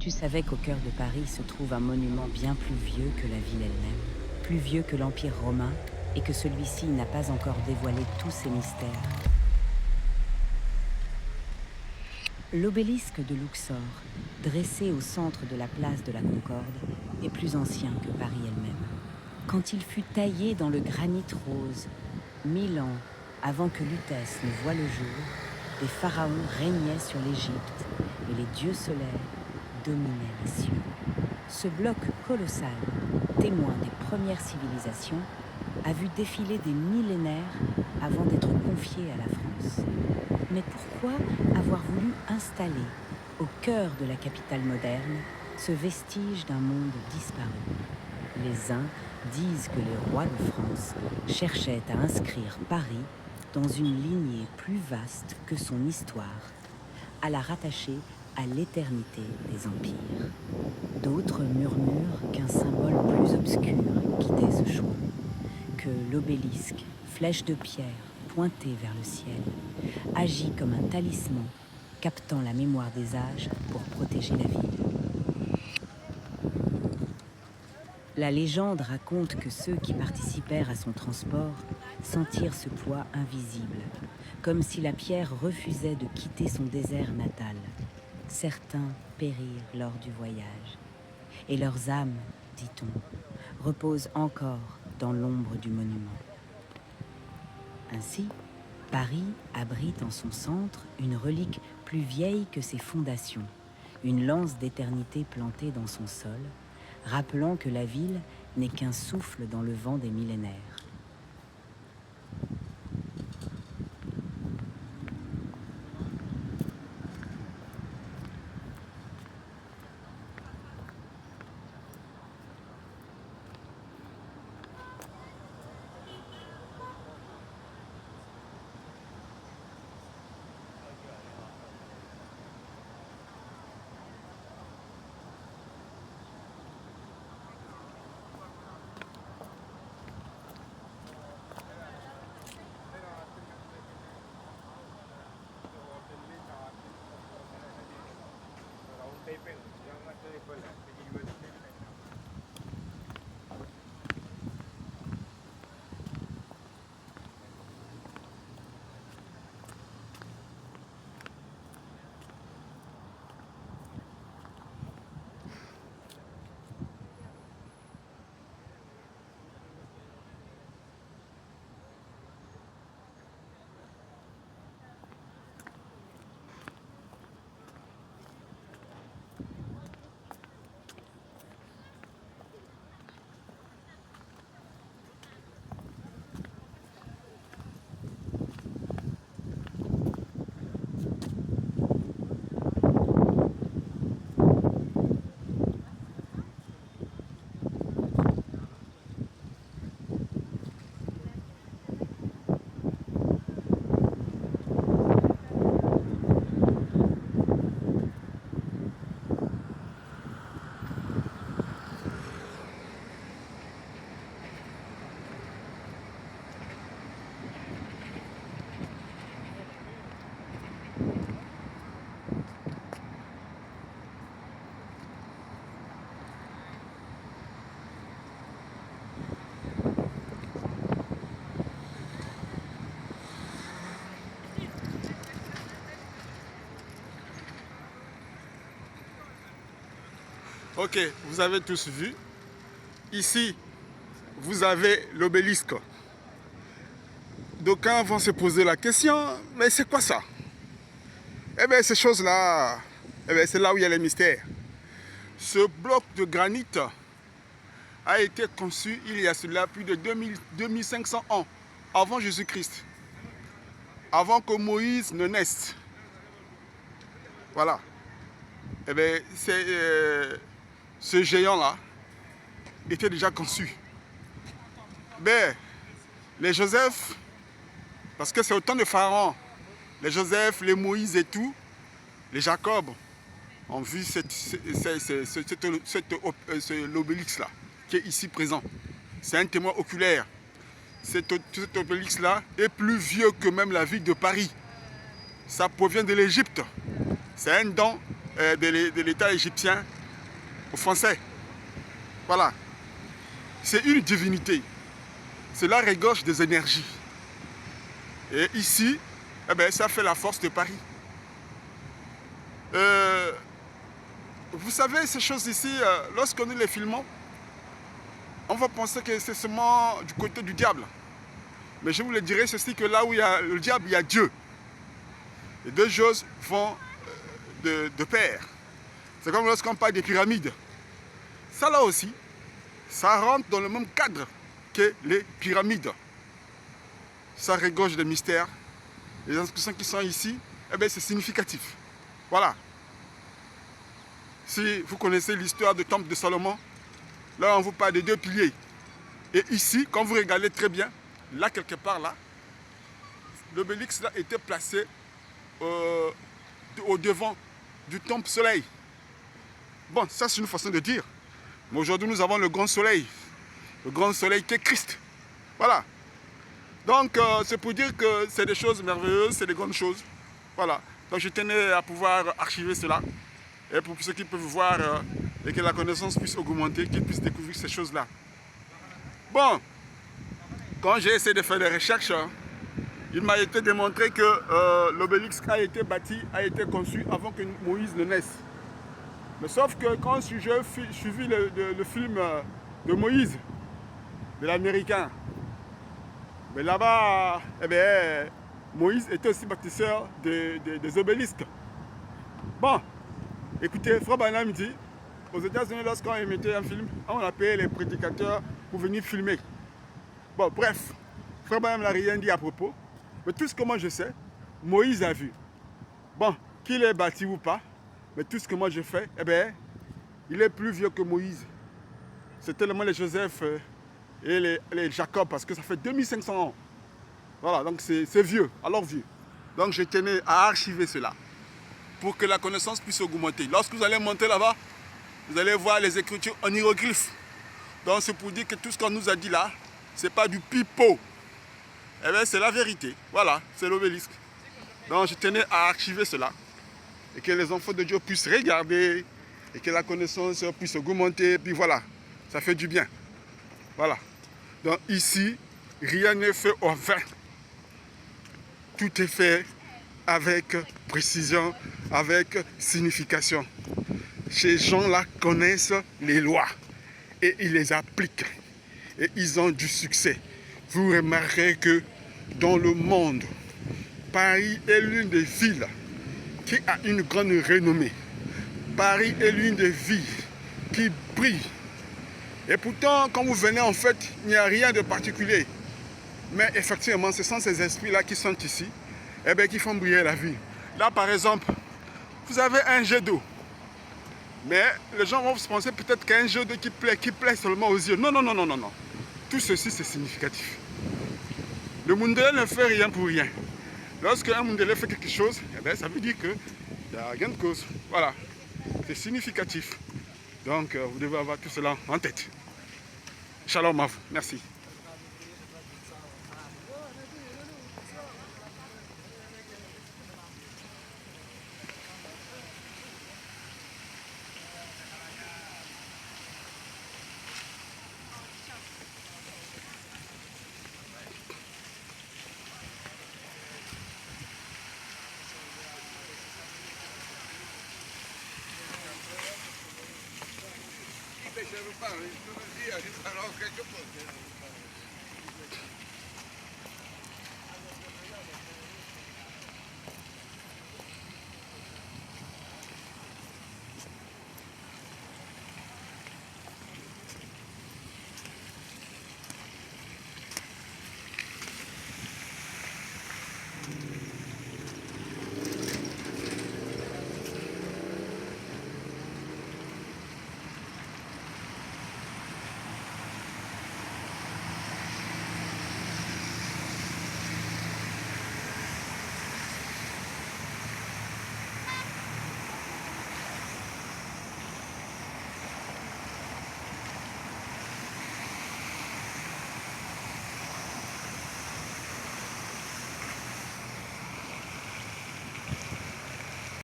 Tu savais qu'au cœur de Paris se trouve un monument bien plus vieux que la ville elle-même, plus vieux que l'Empire romain, et que celui-ci n'a pas encore dévoilé tous ses mystères. L'obélisque de Luxor, dressé au centre de la place de la Concorde, est plus ancien que Paris elle-même. Quand il fut taillé dans le granit rose, 1000 ans avant que Lutèce ne voie le jour, des pharaons régnaient sur l'Égypte et les dieux solaires dominaient les cieux. Ce bloc colossal, témoin des premières civilisations, a vu défiler des millénaires avant d'être confié à la France. Mais pourquoi avoir voulu installer, au cœur de la capitale moderne, ce vestige d'un monde disparu? Les uns disent que les rois de France cherchaient à inscrire Paris dans une lignée plus vaste que son histoire, à la rattacher à l'éternité des empires. D'autres murmurent qu'un symbole plus obscur guidait ce choix, que l'obélisque, flèche de pierre pointée vers le ciel, agit comme un talisman, captant la mémoire des âges pour protéger la ville. La légende raconte que ceux qui participèrent à son transport sentirent ce poids invisible, comme si la pierre refusait de quitter son désert natal. Certains périrent lors du voyage, et leurs âmes, dit-on, reposent encore dans l'ombre du monument. Ainsi, Paris abrite en son centre une relique plus vieille que ses fondations, une lance d'éternité plantée dans son sol, rappelant que la ville n'est qu'un souffle dans le vent des millénaires. Ok, vous avez tous vu. Ici, vous avez l'obélisque. D'aucuns vont se poser la question, mais c'est quoi ça? Eh bien, ces choses-là, c'est là où il y a les mystères. Ce bloc de granit a été conçu il y a cela plus de 2500 ans, avant Jésus-Christ, avant que Moïse ne naisse. Voilà. Eh bien, ce géant-là était déjà conçu. Mais les Joseph, parce que c'est autant de pharaons, les Joseph, les Moïse et tout, les Jacob ont vu l'obélix-là, qui est ici présent. C'est un témoin oculaire. Cet obélix-là est plus vieux que même la ville de Paris. Ça provient de l'Égypte. C'est un don de l'État égyptien aux Français. Voilà. C'est une divinité. Cela regorge des énergies. Et ici, eh bien, ça fait la force de Paris. Vous savez, ces choses ici, lorsque nous les filmons, on va penser que c'est seulement du côté du diable. Mais je vous le dirai ceci, que là où il y a le diable, il y a Dieu. Les deux choses vont de pair. C'est comme lorsqu'on parle des pyramides. Ça là aussi, ça rentre dans le même cadre que les pyramides. Ça regorge de mystères. Les inscriptions qui sont ici, eh bien, c'est significatif. Voilà. Si vous connaissez l'histoire du temple de Salomon, là on vous parle de deux piliers. Et ici, quand vous regardez très bien, là quelque part là, l'obélix là était placé au devant du temple soleil. Bon, ça c'est une façon de dire. Mais aujourd'hui nous avons le grand soleil. Le grand soleil qui est Christ. Voilà. Donc c'est pour dire que c'est des choses merveilleuses, c'est des grandes choses. Voilà. Donc je tenais à pouvoir archiver cela. Et pour ceux qui peuvent voir et que la connaissance puisse augmenter, qu'ils puissent découvrir ces choses-là. Bon, quand j'ai essayé de faire des recherches, il m'a été démontré que l'obélix a été bâti, a été conçu avant que Moïse ne naisse. Mais sauf que quand j'ai suivi le film de Moïse, de l'américain, mais là-bas, eh bien, Moïse était aussi bâtisseur des obélisques. Bon, écoutez, Frère Branham dit, aux États-Unis, lorsqu'on émettait un film, on appelait les prédicateurs pour venir filmer. Bon, bref, Frère Branham n'a rien dit à propos, mais tout ce que moi je sais, Moïse a vu. Bon, qu'il est bâti ou pas, mais tout ce que moi je fais, eh bien, il est plus vieux que Moïse. C'est tellement les Joseph et les Jacob, parce que ça fait 2500 ans. Voilà, donc c'est vieux, alors vieux. Donc je tenais à archiver cela, pour que la connaissance puisse augmenter. Lorsque vous allez monter là-bas, vous allez voir les écritures en hiéroglyphes. Donc c'est pour dire que tout ce qu'on nous a dit là, c'est pas du pipeau. Eh bien c'est la vérité. Voilà, c'est l'obélisque. Donc je tenais à archiver cela. Et que les enfants de Dieu puissent regarder. Et que la connaissance puisse augmenter. Et puis voilà, ça fait du bien. Voilà. Donc ici, rien n'est fait au vain. Tout est fait avec précision, avec signification. Ces gens-là connaissent les lois et ils les appliquent et ils ont du succès. Vous remarquerez que dans le monde, Paris est l'une des villes qui a une grande renommée. Paris est l'une des villes qui brille. Et pourtant, quand vous venez, en fait, il n'y a rien de particulier. Mais effectivement, ce sont ces esprits-là qui sont ici, eh bien, qui font briller la ville. Là, par exemple, vous avez un jet d'eau. Mais les gens vont se penser peut-être qu'un jet d'eau qui plaît seulement aux yeux. Non, non, non, non, non, non. Tout ceci, c'est significatif. Le Mundele ne fait rien pour rien. Lorsque un Mundele fait quelque chose, eh bien, ça veut dire qu'il y a gain de cause. Voilà. C'est significatif. Donc, vous devez avoir tout cela en tête. Shalom à vous. Merci. Je veux parler, je veux dire, alors quelque chose.